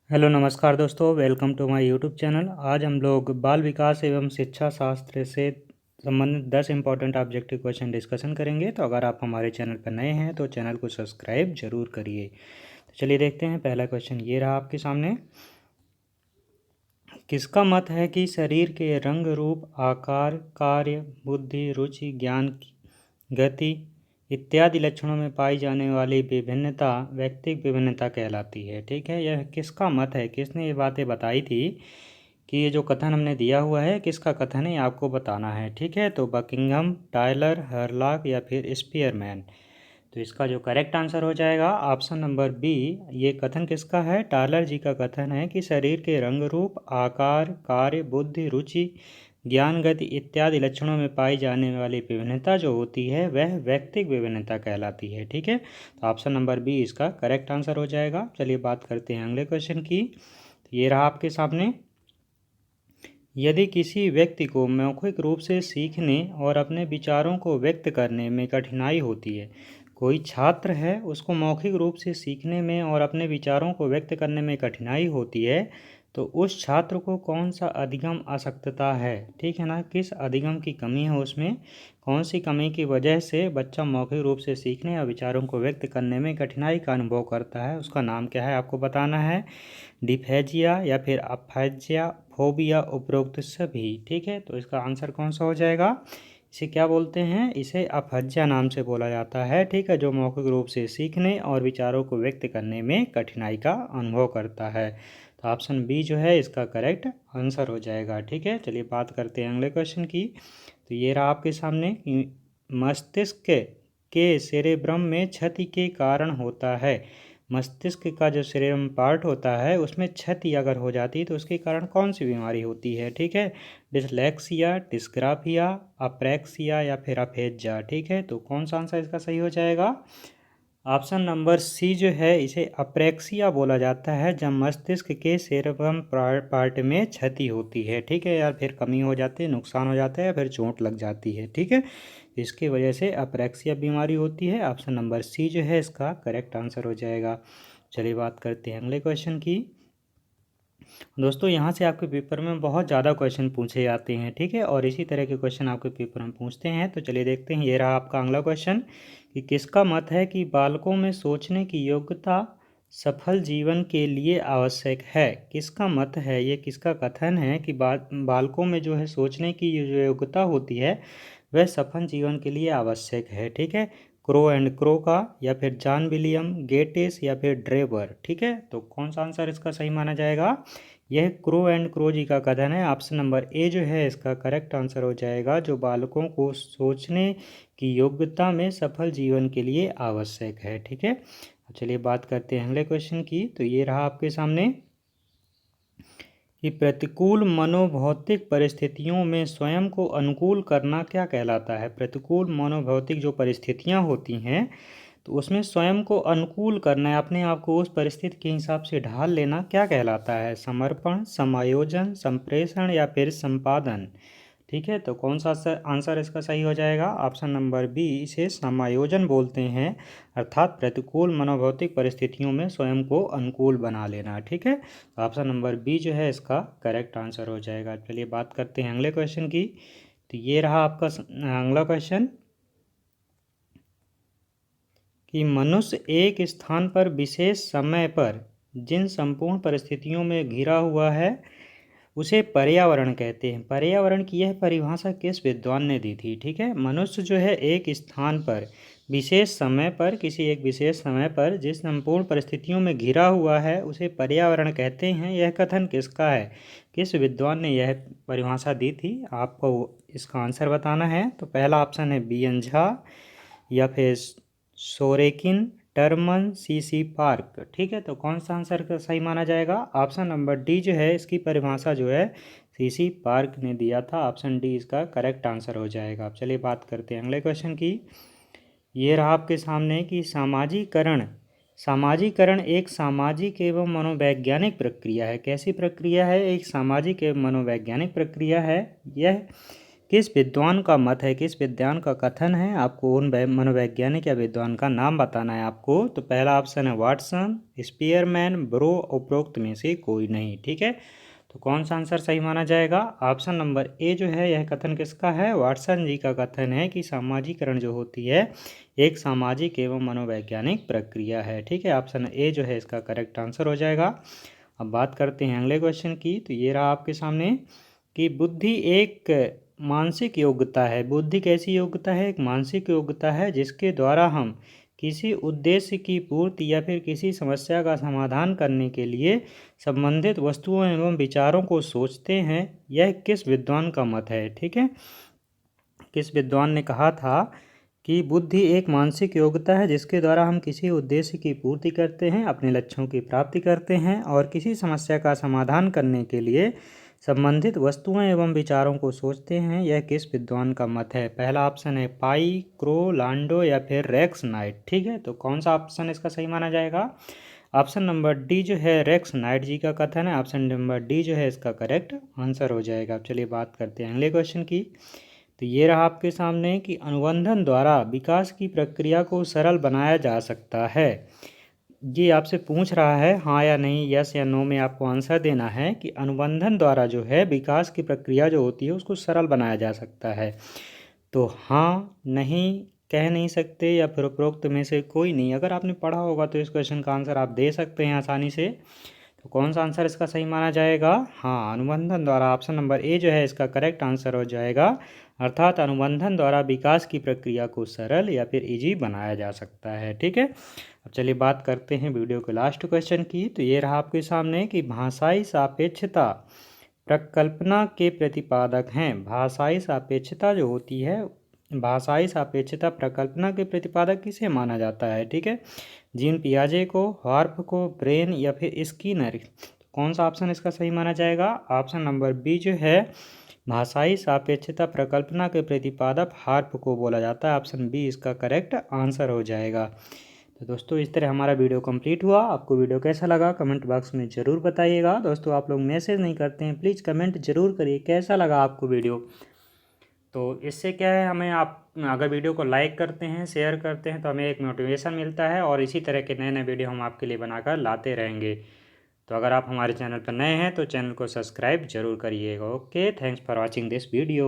Hello नमस्कार दोस्तों, welcome to my YouTube channel. आज हम लोग बाल विकास एवं शिक्षा शास्त्र से संबंधित 10 इंपॉर्टेंट ऑब्जेक्टिव क्वेश्चन डिस्कशन करेंगे। तो अगर आप हमारे चैनल पर नए हैं तो चैनल को सब्सक्राइब जरूर करिए। तो चलिए देखते हैं। पहला क्वेश्चन ये रहा आपके सामने। किसका मत है कि शरीर के रंग, रूप, आकार, कार्य, बुद्धि, रुचि, ज्ञान, गति इत्यादि लक्षणों में पाई जाने वाली विभिन्नता व्यक्तिक विभिन्नता कहलाती है। ठीक है, यह किसका मत है, किसने ये बातें बताई थी कि ये जो कथन हमने दिया हुआ है किसका कथन है, आपको बताना है। ठीक है, तो बकिंघम, टायलर, हरलॉक या फिर स्पीयरमैन। तो इसका जो करेक्ट आंसर हो जाएगा ऑप्शन नंबर बी। ये कथन किसका है? टायलर जी का कथन है कि शरीर के रंग, रूप, आकार, कार्य, बुद्धि, रुचि, ज्ञान, गति इत्यादि लक्षणों में पाई जाने वाली विभिन्नता जो होती है वह व्यक्तिक विभिन्नता कहलाती है। ठीक है, तो ऑप्शन नंबर बी इसका करेक्ट आंसर हो जाएगा। चलिए बात करते हैं अगले क्वेश्चन की। तो ये रहा आपके सामने। यदि किसी व्यक्ति को मौखिक रूप से सीखने और अपने विचारों को व्यक्त करने में कठिनाई होती है, कोई छात्र है उसको मौखिक रूप से सीखने में और अपने विचारों को व्यक्त करने में कठिनाई होती है, तो उस छात्र को कौन सा अधिगम अशक्तता है? ठीक है ना, किस अधिगम की कमी है, उसमें कौन सी कमी की वजह से बच्चा मौखिक रूप से सीखने और विचारों को व्यक्त करने में कठिनाई का अनुभव करता है, उसका नाम क्या है आपको बताना है। डिफेजिया या फिर अफेजिया, फोबिया, उपरोक्त सभी। ठीक है, तो इसका आंसर कौन सा हो जाएगा? इसे क्या बोलते हैं? इसे अफज्या नाम से बोला जाता है। ठीक है, जो मौखिक रूप से सीखने और विचारों को व्यक्त करने में कठिनाई का अनुभव करता है। तो ऑप्शन बी जो है इसका करेक्ट आंसर हो जाएगा। ठीक है, चलिए बात करते हैं अगले क्वेश्चन की। तो ये रहा आपके सामने कि मस्तिष्क के सेरेब्रम में क्षति के कारण होता है। मस्तिष्क का जो सेरेब्रम पार्ट होता है उसमें क्षति अगर हो जाती है तो उसके कारण कौन सी बीमारी होती है? ठीक है, डिसलेक्सिया, डिस्ग्राफिया, अप्रैक्सिया या फिर अफेज्या। ठीक है, तो कौन सा आंसर इसका सही हो जाएगा? ऑप्शन नंबर सी जो है इसे अप्रेक्सिया बोला जाता है, जब मस्तिष्क के सेरेब्रम पार्ट में क्षति होती है। ठीक है, या फिर कमी हो जाती है, नुकसान हो जाता है या फिर चोट लग जाती है। ठीक है, इसकी वजह से अप्रेक्सिया बीमारी होती है। ऑप्शन नंबर सी जो है इसका करेक्ट आंसर हो जाएगा। चलिए बात करते हैं अगले क्वेश्चन की। दोस्तों यहाँ से आपके पेपर में बहुत ज़्यादा क्वेश्चन पूछे जाते हैं। ठीक है, और इसी तरह के क्वेश्चन आपके पेपर में पूछते हैं। तो चलिए देखते हैं। ये रहा आपका अगला क्वेश्चन कि किसका मत है कि बालकों में सोचने की योग्यता सफल जीवन के लिए आवश्यक है? किसका मत है, ये किसका कथन है कि बालकों में जो है सोचने की जो योग्यता होती है वह सफल जीवन के लिए आवश्यक है? ठीक है, क्रो एंड क्रो का, या फिर जॉन विलियम गेटिस या फिर ड्रेबर। ठीक है, तो कौन सा आंसर इसका सही माना जाएगा? यह क्रो एंड क्रो जी का कथन है। ऑप्शन नंबर ए जो है इसका करेक्ट आंसर हो जाएगा, जो बालकों को सोचने की योग्यता में सफल जीवन के लिए आवश्यक है। ठीक है, चलिए बात करते हैं अगले क्वेश्चन की। तो ये रहा आपके सामने कि प्रतिकूल मनोभौतिक परिस्थितियों में स्वयं को अनुकूल करना क्या कहलाता है? प्रतिकूल मनोभौतिक जो परिस्थितियां होती हैं तो उसमें स्वयं को अनुकूल करना है, अपने आप को उस परिस्थिति के हिसाब से ढाल लेना क्या कहलाता है? समर्पण, समायोजन, संप्रेषण या फिर संपादन। ठीक है, तो कौन सा आंसर इसका सही हो जाएगा? ऑप्शन नंबर बी, इसे समायोजन बोलते हैं, अर्थात प्रतिकूल मनोभौतिक परिस्थितियों में स्वयं को अनुकूल बना लेना। ठीक है, तो ऑप्शन नंबर बी जो है इसका करेक्ट आंसर हो जाएगा। चलिए बात करते हैं अगले क्वेश्चन की। तो ये रहा आपका अगला क्वेश्चन कि मनुष्य एक स्थान पर विशेष समय पर जिन संपूर्ण परिस्थितियों में घिरा हुआ है उसे पर्यावरण कहते हैं। पर्यावरण की यह परिभाषा किस विद्वान ने दी थी? ठीक है, मनुष्य जो है एक स्थान पर विशेष समय पर, किसी एक विशेष समय पर जिस संपूर्ण परिस्थितियों में घिरा हुआ है उसे पर्यावरण कहते हैं। यह कथन किसका है, किस विद्वान ने यह परिभाषा दी थी? आपको इसका आंसर बताना है। तो पहला ऑप्शन है बी एन झा, या फिर सोरेकिन, टर्मन, सी पार्क। ठीक है, तो कौन सा आंसर का सही माना जाएगा? ऑप्शन नंबर डी जो है इसकी परिभाषा जो है सी पार्क ने दिया था। ऑप्शन डी इसका करेक्ट आंसर हो जाएगा। अब चलिए बात करते हैं अगले क्वेश्चन की। ये रहा आपके सामने कि सामाजिकरण एक सामाजिक एवं मनोवैज्ञानिक प्रक्रिया है। कैसी प्रक्रिया है? एक सामाजिक एवं मनोवैज्ञानिक प्रक्रिया है। यह किस विद्वान का मत है, किस विद्वान का कथन है, आपको उन मनोवैज्ञानिक या विद्वान का नाम बताना है आपको। तो पहला ऑप्शन है वाटसन, स्पीयरमैन, ब्रो, उपरोक्त में से कोई नहीं। ठीक है, तो कौन सा आंसर सही माना जाएगा? ऑप्शन नंबर ए जो है यह कथन किसका है? वाटसन जी का कथन है कि सामाजिकरण जो होती है एक सामाजिक एवं मनोवैज्ञानिक प्रक्रिया है। ठीक है, ऑप्शन ए जो है इसका करेक्ट आंसर हो जाएगा। अब बात करते हैं अगले क्वेश्चन की। तो ये रहा आपके सामने कि बुद्धि एक मानसिक योग्यता है। बुद्धि कैसी योग्यता है? एक मानसिक योग्यता है जिसके द्वारा हम किसी उद्देश्य की पूर्ति या फिर किसी समस्या का समाधान करने के लिए संबंधित वस्तुओं एवं विचारों को सोचते हैं। यह किस विद्वान का मत है? ठीक है, किस विद्वान ने कहा था कि बुद्धि एक मानसिक योग्यता है जिसके द्वारा हम किसी उद्देश्य की पूर्ति करते हैं, अपने लक्ष्यों की प्राप्ति करते हैं और किसी समस्या का समाधान करने के लिए संबंधित वस्तुओं एवं विचारों को सोचते हैं। यह किस विद्वान का मत है? पहला ऑप्शन है पाई, क्रो, लांडो या फिर रेक्स नाइट। ठीक है, तो कौन सा ऑप्शन इसका सही माना जाएगा? ऑप्शन नंबर डी जो है रेक्स नाइट जी का कथन है। ऑप्शन नंबर डी जो है इसका करेक्ट आंसर हो जाएगा। अब चलिए बात करते हैं अगले क्वेश्चन की। तो ये रहा आपके सामने कि अनुबंधन द्वारा विकास की प्रक्रिया को सरल बनाया जा सकता है। ये आपसे पूछ रहा है हाँ या नहीं, यस या नो में आपको आंसर देना है कि अनुबंधन द्वारा जो है विकास की प्रक्रिया जो होती है उसको सरल बनाया जा सकता है। तो हाँ, नहीं कह नहीं सकते या फिर उपरोक्त में से कोई नहीं। अगर आपने पढ़ा होगा तो इस क्वेश्चन का आंसर आप दे सकते हैं आसानी से। तो कौन सा आंसर इसका सही माना जाएगा? हाँ, अनुबंधन द्वारा। ऑप्शन नंबर ए जो है इसका करेक्ट आंसर हो जाएगा। अर्थात अनुबंधन द्वारा विकास की प्रक्रिया को सरल या फिर इजी बनाया जा सकता है। ठीक है, अब चलिए बात करते हैं वीडियो के लास्ट क्वेश्चन की। तो ये रहा आपके सामने कि भाषाई सापेक्षता प्रकल्पना के प्रतिपादक हैं। भाषाई सापेक्षता जो होती है, भाषाई सापेक्षता प्रकल्पना के प्रतिपादक किसे माना जाता है? ठीक है, जीन पियाजे को, हॉर्प को, ब्रेन या फिर स्किनर। कौन सा ऑप्शन इसका सही माना जाएगा? ऑप्शन नंबर बी जो है भाषाई सापेक्षता प्रकल्पना के प्रतिपादक हॉर्प को बोला जाता है। ऑप्शन बी इसका करेक्ट आंसर हो जाएगा। तो दोस्तों इस तरह हमारा वीडियो कंप्लीट हुआ। आपको वीडियो कैसा लगा कमेंट बॉक्स में ज़रूर बताइएगा। दोस्तों आप लोग मैसेज नहीं करते हैं, प्लीज़ कमेंट ज़रूर करिए कैसा लगा आपको वीडियो। तो इससे क्या है, हमें आप अगर वीडियो को लाइक करते हैं, शेयर करते हैं तो हमें एक मोटिवेशन मिलता है और इसी तरह के नए नए वीडियो हम आपके लिए बनाकर लाते रहेंगे। तो अगर आप हमारे चैनल पर नए हैं तो चैनल को सब्सक्राइब जरूर करिएगा। Okay, thanks for watching this video.